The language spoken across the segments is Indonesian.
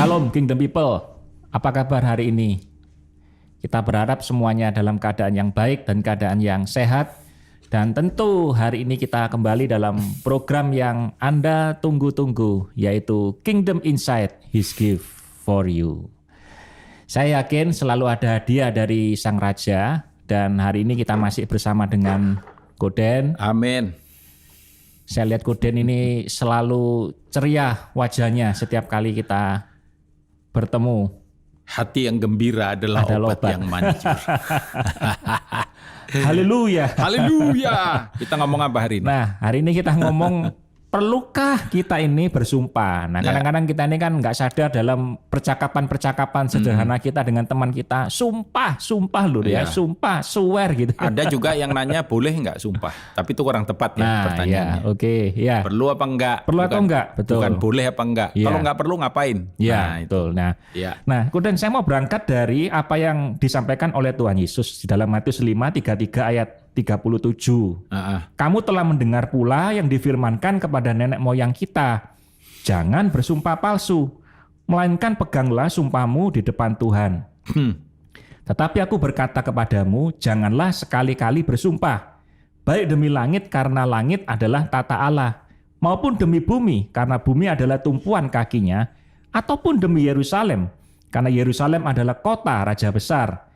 Shalom Kingdom People, apa kabar hari ini? Kita berharap semuanya dalam keadaan yang baik dan keadaan yang sehat. Dan tentu hari ini kita kembali dalam program yang Anda tunggu-tunggu, yaitu Kingdom Insight, His Gift for You. Saya yakin selalu ada hadiah dari Sang Raja, dan hari ini kita masih bersama dengan Koden. Amin. Saya lihat Koden ini selalu ceria wajahnya setiap kali kita bertemu. Hati yang gembira adalah obat yang manjur. Haleluya. Haleluya. Kita ngomong apa hari ini? Nah, hari ini kita ngomong perlukah kita ini bersumpah. Nah, kadang-kadang kita ini kan nggak sadar dalam percakapan-percakapan sederhana kita dengan teman kita. Sumpah loh ya. Sumpah, swear gitu. Ada juga yang nanya boleh nggak sumpah. Tapi itu kurang tepat ya pertanyaannya. Ya, oke. Ya. Perlu apa enggak? Perlu atau enggak? Betul. Bukan boleh apa enggak. Ya. Kalau nggak perlu ngapain? Ya, betul. Nah, kemudian saya mau berangkat dari apa yang disampaikan oleh Tuhan Yesus di dalam Matius 5:33 ayat 37. Kamu telah mendengar pula yang difirmankan kepada nenek moyang kita, jangan bersumpah palsu, melainkan peganglah sumpahmu di depan Tuhan. Tetapi aku berkata kepadamu, janganlah sekali-kali bersumpah, baik demi langit karena langit adalah tata Allah, maupun demi bumi karena bumi adalah tumpuan kakinya, ataupun demi Yerusalem karena Yerusalem adalah kota raja besar.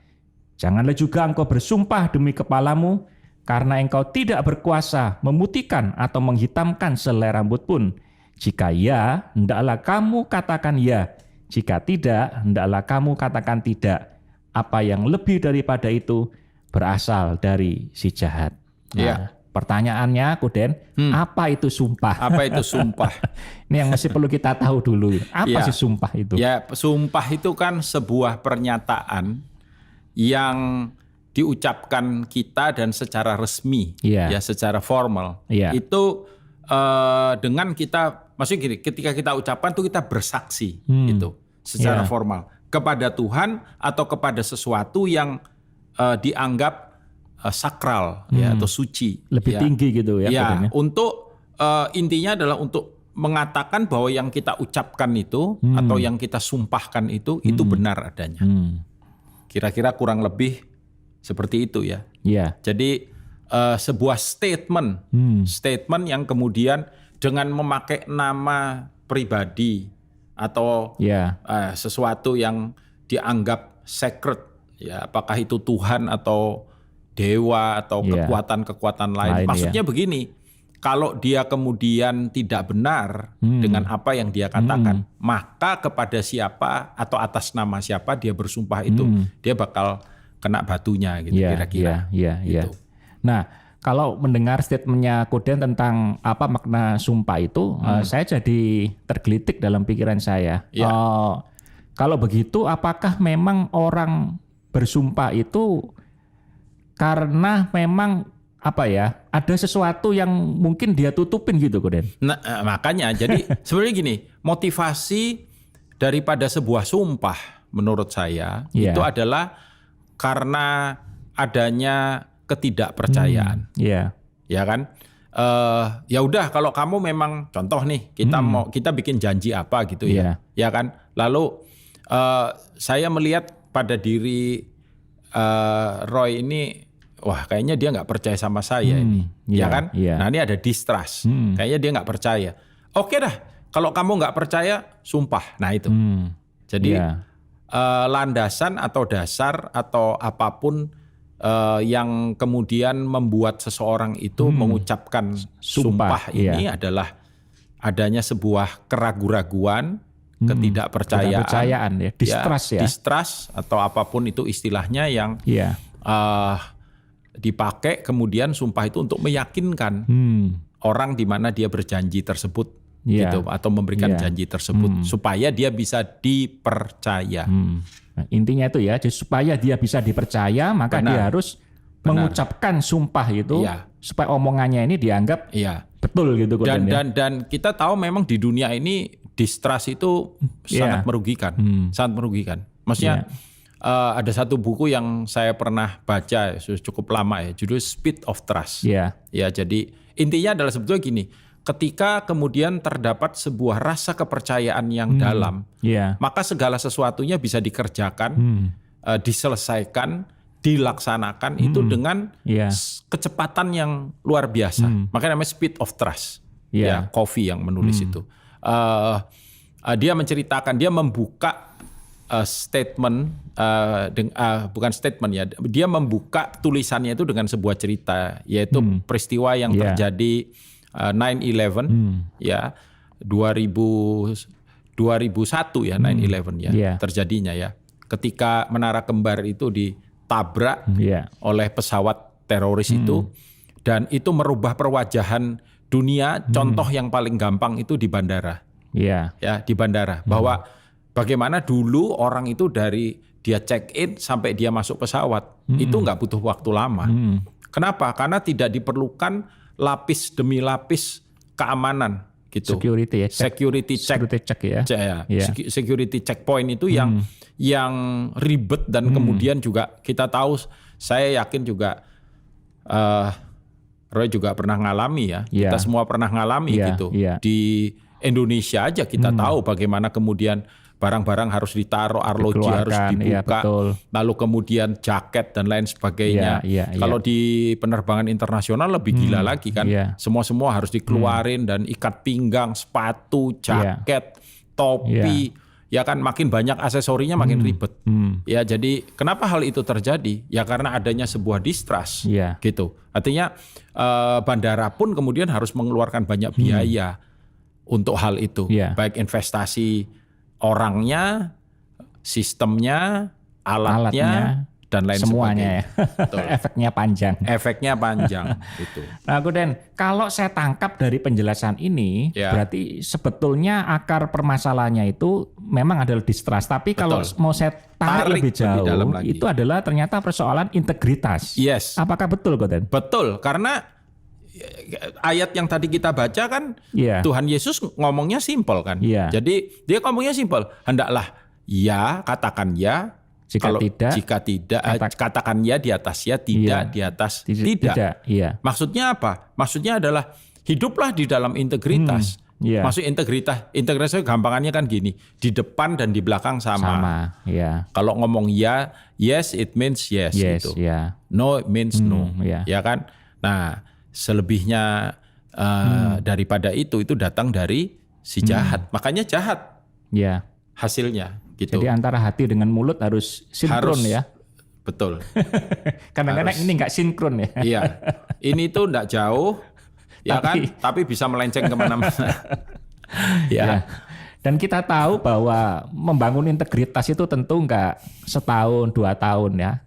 Janganlah juga engkau bersumpah demi kepalamu, karena engkau tidak berkuasa memutihkan atau menghitamkan selai rambut pun. Jika ya, hendaklah kamu katakan ya. Jika tidak, hendaklah kamu katakan tidak. Apa yang lebih daripada itu berasal dari si jahat. Nah, pertanyaannya, Koden, apa itu sumpah? Apa itu sumpah? Ini yang mesti perlu kita tahu dulu. Apa sih sumpah itu? Ya, sumpah itu kan sebuah pernyataan yang diucapkan kita dan secara resmi, ya secara formal. Itu dengan kita, maksudnya gini, ketika kita ucapkan tuh kita bersaksi, gitu, secara formal kepada Tuhan atau kepada sesuatu yang dianggap sakral, ya atau suci, lebih tinggi gitu ya. Ya, untuk intinya adalah untuk mengatakan bahwa yang kita ucapkan itu atau yang kita sumpahkan itu benar adanya. Kira-kira kurang lebih seperti itu ya. Jadi sebuah statement yang kemudian dengan memakai nama pribadi atau sesuatu yang dianggap sacred, ya apakah itu Tuhan atau dewa atau kekuatan-kekuatan lain. Maksudnya begini, kalau dia kemudian tidak benar dengan apa yang dia katakan, maka kepada siapa atau atas nama siapa dia bersumpah itu, dia bakal kena batunya gitu kira-kira. Gitu. Nah, kalau mendengar statementnya Koden tentang apa makna sumpah itu, saya jadi tergelitik dalam pikiran saya. Kalau begitu, apakah memang orang bersumpah itu karena memang ada sesuatu yang mungkin dia tutupin gitu, Koden? Nah, makanya jadi sebenarnya gini, motivasi daripada sebuah sumpah menurut saya itu adalah karena adanya ketidakpercayaan. Ya kan? Ya udah, kalau kamu memang contoh nih, kita bikin janji apa gitu ya. Ya kan? Lalu saya melihat pada diri Roy ini, wah kayaknya dia nggak percaya sama saya ini, ya kan? Nah ini ada distrust, kayaknya dia nggak percaya. Oke dah, kalau kamu nggak percaya, sumpah. Nah itu, jadi landasan atau dasar atau apapun yang kemudian membuat seseorang itu mengucapkan sumpah ini adalah adanya sebuah keraguan-raguan, ketidakpercayaan, distrust atau apapun itu istilahnya yang dipakai kemudian sumpah itu untuk meyakinkan orang di mana dia berjanji tersebut, gitu, atau memberikan janji tersebut supaya dia bisa dipercaya. Nah, intinya itu ya, supaya dia bisa dipercaya maka dia harus mengucapkan sumpah itu supaya omongannya ini dianggap betul gitu. Dan kita tahu memang di dunia ini distrust itu sangat merugikan, sangat merugikan. Maksudnya ada satu buku yang saya pernah baca, sudah cukup lama ya, judul Speed of Trust. Ya, jadi intinya adalah sebetulnya gini, ketika kemudian terdapat sebuah rasa kepercayaan yang dalam, maka segala sesuatunya bisa dikerjakan, diselesaikan, dilaksanakan itu dengan kecepatan yang luar biasa. Makanya namanya speed of trust. Ya, Covey yang menulis itu. Dia menceritakan, dia membuka statement, bukan statement ya, dia membuka tulisannya itu dengan sebuah cerita, yaitu peristiwa yang terjadi 9/11 ya 2001 ya 9/11 ya terjadinya ya, ketika Menara Kembar itu ditabrak oleh pesawat teroris itu, dan itu merubah perwajahan dunia. Contoh yang paling gampang itu di bandara. Ya, di bandara. Bahwa bagaimana dulu orang itu dari dia check in sampai dia masuk pesawat itu nggak butuh waktu lama. Kenapa? Karena tidak diperlukan lapis demi lapis keamanan gitu. Security ya. Security check ya. Security checkpoint itu yang ribet, dan kemudian juga kita tahu, saya yakin juga Roy juga pernah ngalami ya. Kita semua pernah ngalami gitu. Di Indonesia aja kita tahu bagaimana kemudian barang-barang harus ditaruh, arloji harus dibuka, lalu kemudian jaket dan lain sebagainya. Kalau di penerbangan internasional lebih gila lagi kan. Semua harus dikeluarin, dan ikat pinggang, sepatu, jaket, topi. Ya kan, makin banyak aksesorinya makin ribet. Ya, jadi kenapa hal itu terjadi? Ya karena adanya sebuah distrust gitu. Artinya bandara pun kemudian harus mengeluarkan banyak biaya untuk hal itu. Baik investasi orangnya, sistemnya, alatnya dan lain semuanya sebagainya. Efeknya panjang gitu. Nah, Guden, kalau saya tangkap dari penjelasan ini, berarti sebetulnya akar permasalahannya itu memang adalah distrust. Tapi kalau mau saya tarik lebih jauh, itu adalah ternyata persoalan integritas. Apakah betul, Guden? Betul, karena ayat yang tadi kita baca kan, Tuhan Yesus ngomongnya simpel kan. Jadi dia ngomongnya simpel, hendaklah ya, katakan ya. Jika tidak, katakan ya di atas ya, tidak di atas tidak. Maksudnya apa? Maksudnya adalah hiduplah di dalam integritas. Maksud integritas gampangannya kan gini, di depan dan di belakang sama. Kalau ngomong ya, yes it means yes gitu. No it means no. Ya kan? Nah, selebihnya daripada itu datang dari si jahat. Makanya jahat hasilnya. Gitu. Jadi antara hati dengan mulut harus sinkron ya. Betul. Kadang-kadang ini nggak sinkron ya. Iya. Ini tuh nggak jauh, ya kan? Tapi bisa melenceng kemana-mana. Dan kita tahu bahwa membangun integritas itu tentu nggak setahun 2 tahun ya.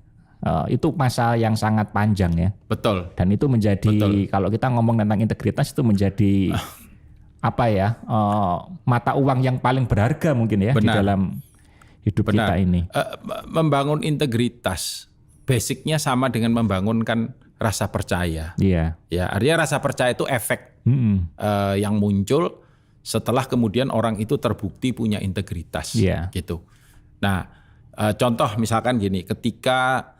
Itu masa yang sangat panjang ya. Betul. Dan itu menjadi kalau kita ngomong tentang integritas itu menjadi mata uang yang paling berharga mungkin ya. Di dalam hidup kita ini. Membangun integritas basicnya sama dengan membangunkan rasa percaya. Ya, artinya rasa percaya itu efek yang muncul setelah kemudian orang itu terbukti punya integritas. Gitu. Nah, contoh misalkan gini, ketika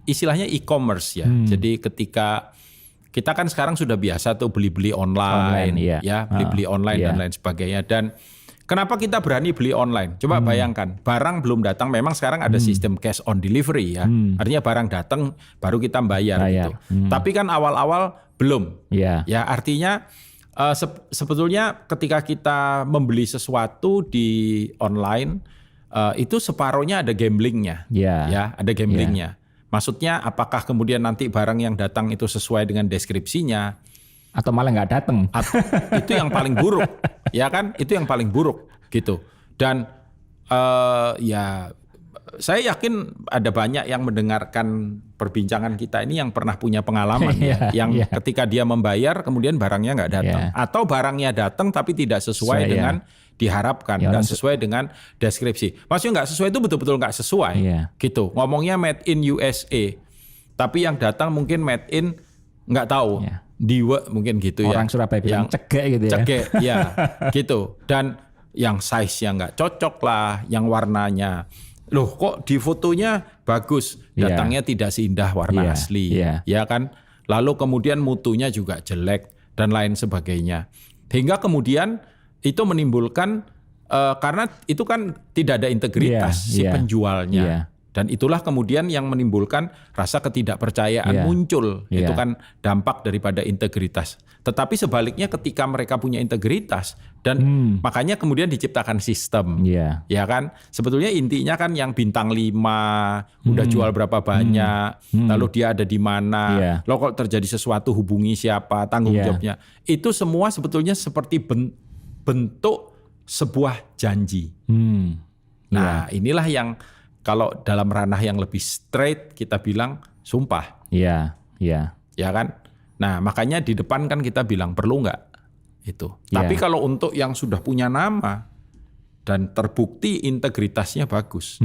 istilahnya e-commerce ya. Jadi ketika kita kan sekarang sudah biasa tuh beli-beli online beli-beli online dan lain sebagainya. Dan kenapa kita berani beli online? Coba bayangkan, barang belum datang, memang sekarang ada sistem cash on delivery ya. Artinya barang datang baru kita bayar gitu. Tapi kan awal-awal belum. Ya, artinya sebetulnya ketika kita membeli sesuatu di online itu separohnya ada gamblingnya. Ya, ada gamblingnya. Maksudnya apakah kemudian nanti barang yang datang itu sesuai dengan deskripsinya, atau malah nggak datang? Itu yang paling buruk, ya kan? Itu yang paling buruk gitu. Dan saya yakin ada banyak yang mendengarkan perbincangan kita ini yang pernah punya pengalaman ketika dia membayar kemudian barangnya nggak datang, atau barangnya datang tapi tidak sesuai dengan diharapkan, nggak sesuai dengan deskripsi. Maksudnya nggak sesuai itu betul-betul nggak sesuai, gitu. Ngomongnya made in USA, tapi yang datang mungkin made in nggak tahu, Diwe mungkin gitu. Orang Surabaya bilang cegek gitu ya. Cegek, ya, gitu. Dan yang size-nya nggak cocok lah, yang warnanya, loh kok di fotonya bagus, datangnya tidak seindah warna asli, ya kan? lalu kemudian mutunya juga jelek dan lain sebagainya. Hingga kemudian itu menimbulkan karena itu kan tidak ada integritas si penjualnya. Dan itulah kemudian yang menimbulkan rasa ketidakpercayaan muncul. Itu kan dampak daripada integritas. Tetapi sebaliknya ketika mereka punya integritas dan makanya kemudian diciptakan sistem. Ya kan? Sebetulnya intinya kan yang bintang 5, udah jual berapa banyak, lalu dia ada di mana, lalu kalau terjadi sesuatu hubungi siapa, tanggung jawabnya. Itu semua sebetulnya seperti bentuk sebuah janji. Nah, inilah yang kalau dalam ranah yang lebih straight kita bilang sumpah. Ya kan? Nah, makanya di depan kan kita bilang perlu nggak itu. Tapi kalau untuk yang sudah punya nama dan terbukti integritasnya bagus,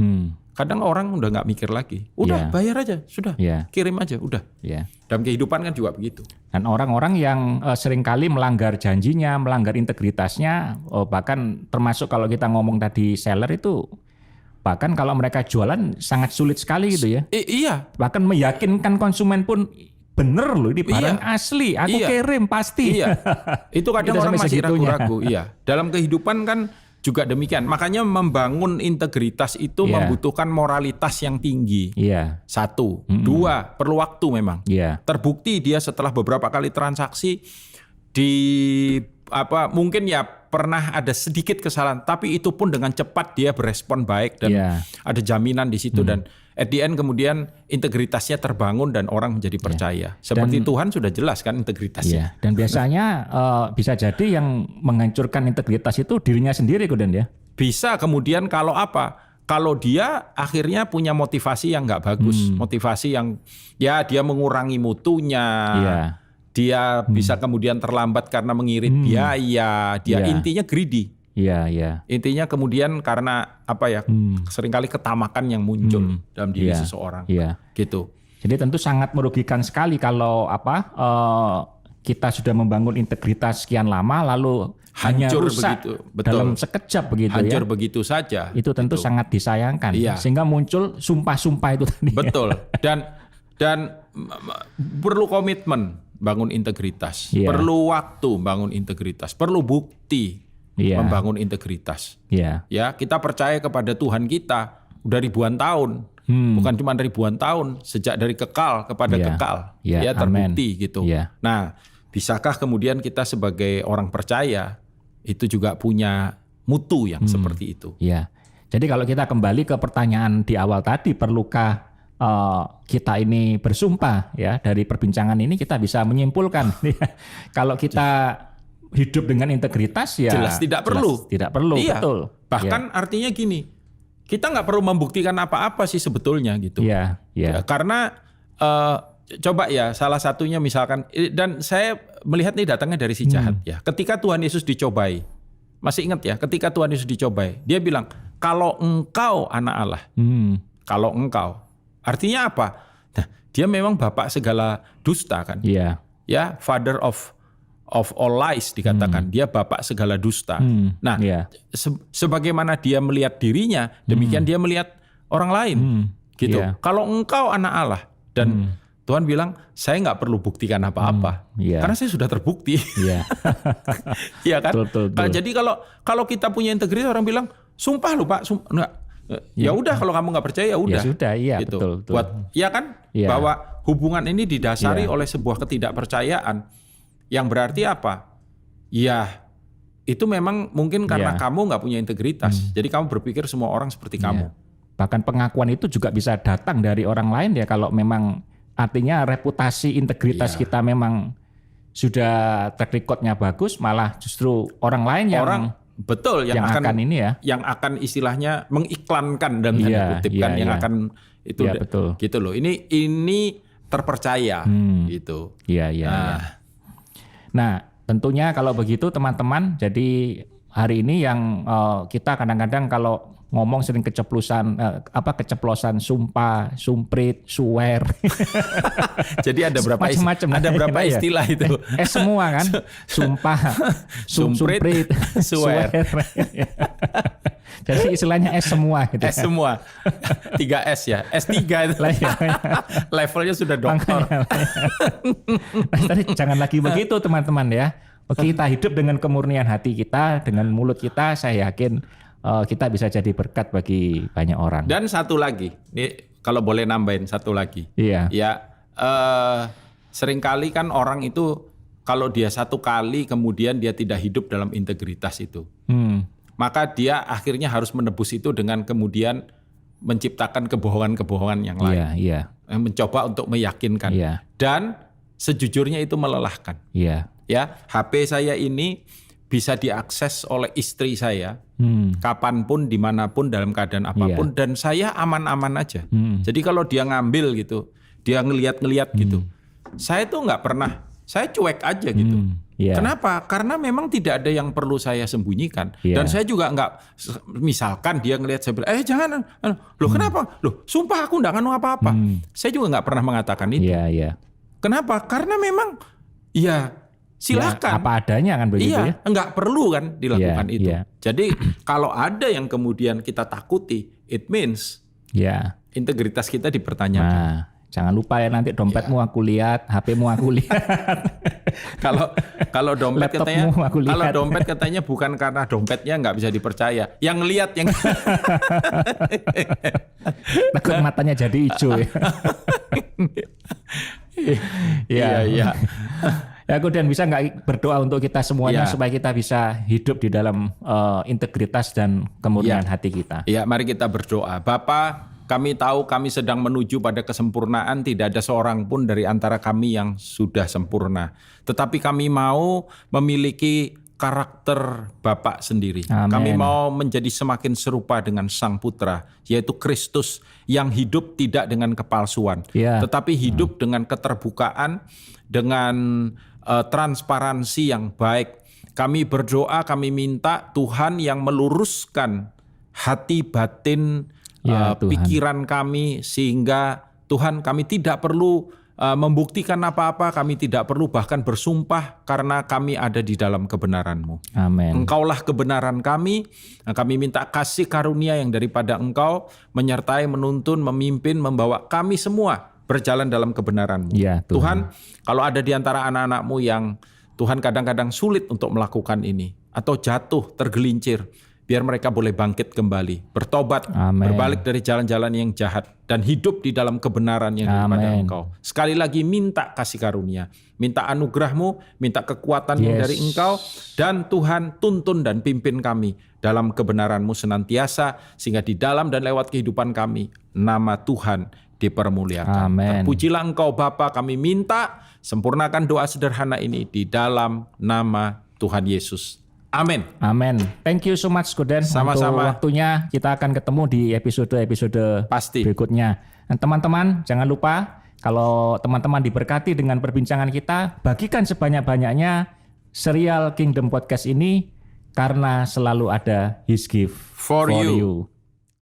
kadang orang udah nggak mikir lagi. Udah bayar aja, sudah kirim aja, udah. Dalam kehidupan kan juga begitu. Dan orang-orang yang seringkali melanggar janjinya, melanggar integritasnya, bahkan termasuk kalau kita ngomong tadi seller itu, bahkan kalau mereka jualan sangat sulit sekali gitu ya. Iya. Bahkan meyakinkan konsumen pun bener loh ini barang asli, aku kirim pasti. Iya. Itu kadang orang masih ragu-ragu. Iya. Dalam kehidupan kan juga demikian. Makanya membangun integritas itu membutuhkan moralitas yang tinggi. Satu. Dua, perlu waktu memang. Terbukti dia setelah beberapa kali transaksi mungkin ya pernah ada sedikit kesalahan, tapi itu pun dengan cepat dia berespon baik dan ada jaminan di situ dan at the end kemudian integritasnya terbangun dan orang menjadi percaya. Seperti Tuhan sudah jelas kan integritasnya. Dan biasanya bisa jadi yang menghancurkan integritas itu dirinya sendiri, Koden ya. Bisa kemudian kalau dia akhirnya punya motivasi yang nggak bagus, motivasi yang dia mengurangi mutunya. Dia bisa kemudian terlambat karena mengirit biaya. Dia intinya greedy. Intinya kemudian karena seringkali ketamakan yang muncul dalam diri seseorang. Gitu. Jadi tentu sangat merugikan sekali kalau kita sudah membangun integritas sekian lama lalu hancur rusak begitu. Dalam sekejap begitu hancur begitu saja. Itu tentu sangat disayangkan. Sehingga muncul sumpah-sumpah itu tadi. Betul. Dan perlu komitmen bangun integritas, perlu waktu bangun integritas, perlu bukti membangun integritas. Ya, kita percaya kepada Tuhan kita udah ribuan tahun, bukan cuma ribuan tahun, sejak dari kekal kepada kekal, terbukti gitu. Nah, bisakah kemudian kita sebagai orang percaya itu juga punya mutu yang seperti itu? Jadi kalau kita kembali ke pertanyaan di awal tadi, perlukah kita ini bersumpah ya, dari perbincangan ini kita bisa menyimpulkan kalau kita hidup dengan integritas jelas tidak perlu. Betul. Bahkan artinya gini, kita nggak perlu membuktikan apa-apa sih sebetulnya gitu. Karena coba ya salah satunya misalkan, dan saya melihat ini datangnya dari si jahat ya. Ketika Tuhan Yesus dicobai, masih ingat ya, ketika Tuhan Yesus dicobai, dia bilang kalau engkau anak Allah, kalau engkau. Artinya apa? Nah, dia memang bapak segala dusta kan? Ya, father of all lies dikatakan. Dia bapak segala dusta. Nah, sebagaimana dia melihat dirinya, demikian dia melihat orang lain. Gitu. Kalau engkau anak Allah dan Tuhan bilang, saya nggak perlu buktikan apa-apa, karena saya sudah terbukti. Iya kan? Betul. Jadi kalau kita punya integritas, orang bilang, sumpah lu Pak, enggak. Ya udah, kalau kamu nggak percaya ya udah. Ya sudah, gitu. Betul. Ya kan? Bahwa hubungan ini didasari oleh sebuah ketidakpercayaan. Yang berarti apa? Ya itu memang mungkin karena kamu nggak punya integritas. Jadi kamu berpikir semua orang seperti kamu. Bahkan pengakuan itu juga bisa datang dari orang lain ya, kalau memang artinya reputasi integritas kita memang sudah track record-nya bagus, malah justru orang lain yang betul yang akan ini ya, yang akan istilahnya mengiklankan dan tanda kutip kan, yang akan itu betul. Gitu loh. Ini terpercaya gitu. Nah, tentunya kalau begitu teman-teman, jadi hari ini yang kita kadang-kadang kalau ngomong sering keceplosan sumpah, sumprit, swear. Jadi ada berapa istilah itu? Semua kan. Sumpah, sumprit, swear. Jadi istilahnya S semua gitu. S semua. 3S ya. S3 itu. Levelnya sudah doktor. Tapi jangan lagi begitu teman-teman ya. Kita hidup dengan kemurnian hati kita, dengan mulut kita, saya yakin kita bisa jadi berkat bagi banyak orang. Dan satu lagi, ini kalau boleh nambahin satu lagi. Iya. Ya, seringkali kan orang itu kalau dia satu kali kemudian dia tidak hidup dalam integritas itu. Maka dia akhirnya harus menebus itu dengan kemudian menciptakan kebohongan-kebohongan yang lain. Iya. Mencoba untuk meyakinkan. Iya. Dan sejujurnya itu melelahkan. Iya. Ya, HP saya ini bisa diakses oleh istri saya kapanpun, dimanapun, dalam keadaan apapun, dan saya aman-aman aja. Jadi kalau dia ngambil gitu, dia ngeliat-ngeliat gitu, saya tuh nggak pernah, saya cuek aja gitu. Kenapa? Karena memang tidak ada yang perlu saya sembunyikan. Dan saya juga nggak, misalkan dia ngelihat saya bilang, jangan, loh kenapa? Loh sumpah aku nggak nganu apa-apa. Saya juga nggak pernah mengatakan itu. Kenapa? Karena memang ya silakan. Ya, apa adanya kan begitu ya. Nggak perlu kan dilakukan itu. Jadi kalau ada yang kemudian kita takuti, it means integritas kita dipertanyakan. Nah, jangan lupa ya nanti dompetmu aku lihat, HP-mu aku lihat. Kalau dompet katanya, kalau dompet katanya bukan karena dompetnya nggak bisa dipercaya, yang lihat yang takut matanya jadi hijau ya. Iya. Ya, kemudian bisa nggak berdoa untuk kita semuanya supaya kita bisa hidup di dalam integritas dan kemurnian hati kita. Ya, mari kita berdoa. Bapa, kami tahu kami sedang menuju pada kesempurnaan, tidak ada seorang pun dari antara kami yang sudah sempurna. Tetapi kami mau memiliki karakter Bapak sendiri. Amen. Kami mau menjadi semakin serupa dengan Sang Putra, yaitu Kristus yang hidup tidak dengan kepalsuan, tetapi hidup dengan keterbukaan, dengan transparansi yang baik. Kami berdoa, kami minta Tuhan yang meluruskan hati batin, pikiran kami, sehingga Tuhan kami tidak perlu membuktikan apa-apa, kami tidak perlu bahkan bersumpah karena kami ada di dalam kebenaran-Mu. Amin. Engkaulah kebenaran kami minta kasih karunia yang daripada Engkau menyertai, menuntun, memimpin, membawa kami semua berjalan dalam kebenaran-Mu. Tuhan, kalau ada di antara anak-anak-Mu yang Tuhan kadang-kadang sulit untuk melakukan ini, atau jatuh, tergelincir, biar mereka boleh bangkit kembali, bertobat, berbalik dari jalan-jalan yang jahat, dan hidup di dalam kebenaran yang daripada Engkau. Sekali lagi minta kasih karunia, minta anugerah-Mu, minta kekuatan yang dari Engkau, dan Tuhan tuntun dan pimpin kami dalam kebenaran-Mu senantiasa, sehingga di dalam dan lewat kehidupan kami, nama Tuhan dipermuliakan. Terpujilah Engkau Bapa, kami minta sempurnakan doa sederhana ini di dalam nama Tuhan Yesus. Amin. Amin. Thank you so much Gorden. Sama-sama. Untuk waktunya, kita akan ketemu di episode-episode berikutnya. Dan teman-teman jangan lupa, kalau teman-teman diberkati dengan perbincangan kita, bagikan sebanyak-banyaknya serial Kingdom Podcast ini, karena selalu ada His gift for you.